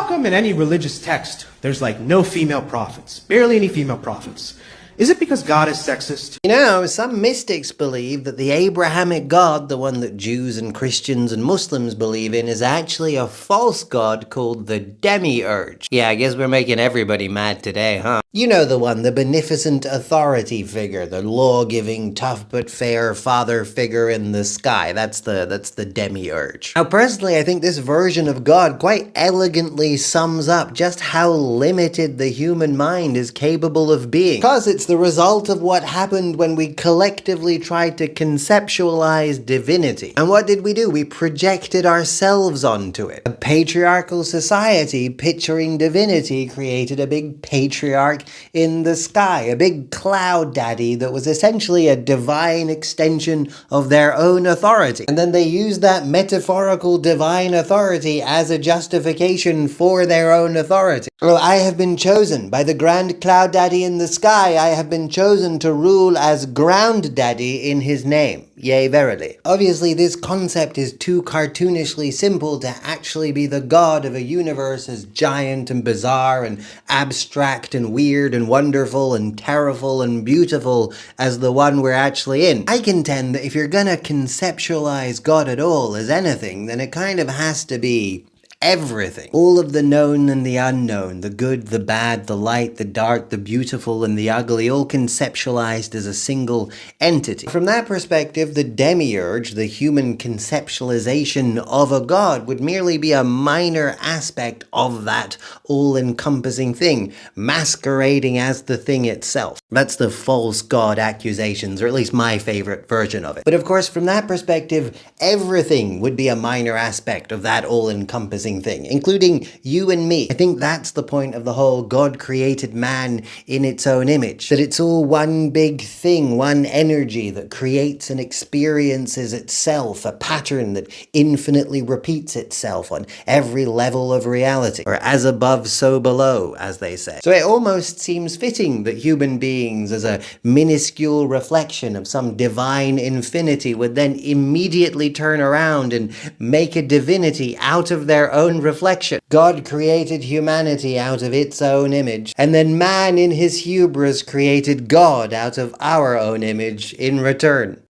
come in any religious text there's like no female prophets, barely any female prophets? Is it because God is sexist? You know, some mystics believe that the Abrahamic God, the one that Jews and Christians and Muslims believe in, is actually a false god called the Demiurge. Yeah, I guess we're making everybody mad today, huh? You know the one, the beneficent authority figure, the law-giving, tough but fair father figure in the sky. That's the Demiurge. Now, personally, I think this version of God quite elegantly sums up just how limited the human mind is capable of being. Because it's the result of what happened when we collectively tried to conceptualize divinity. And what did we do? We projected ourselves onto it. A patriarchal society picturing divinity created a big patriarch in the sky, a big cloud daddy that was essentially a divine extension of their own authority. And then they used that metaphorical divine authority as a justification for their own authority. Well, I have been chosen by the grand cloud daddy in the sky. I have been chosen to rule as ground daddy in his name. Yea, verily. Obviously, this concept is too cartoonishly simple to actually be the god of a universe as giant and bizarre and abstract and weird and wonderful and terrible and beautiful as the one we're actually in. I contend that if you're gonna conceptualize God at all as anything, then it kind of has to be everything. All of the known and the unknown, the good, the bad, the light, the dark, the beautiful and the ugly, all conceptualized as a single entity. From that perspective, the Demiurge, the human conceptualization of a god, would merely be a minor aspect of that all-encompassing thing, masquerading as the thing itself. That's the false god accusations, or at least my favorite version of it. But of course, from that perspective, everything would be a minor aspect of that all-encompassing thing, including you and me. I think that's the point of the whole God created man in its own image, that it's all one big thing, one energy that creates and experiences itself, a pattern that infinitely repeats itself on every level of reality, or as above, so below, as they say. So it almost seems fitting that human beings, as a minuscule reflection of some divine infinity, would then immediately turn around and make a divinity out of their own reflection. God created humanity out of its own image, and then man in his hubris created God out of our own image in return.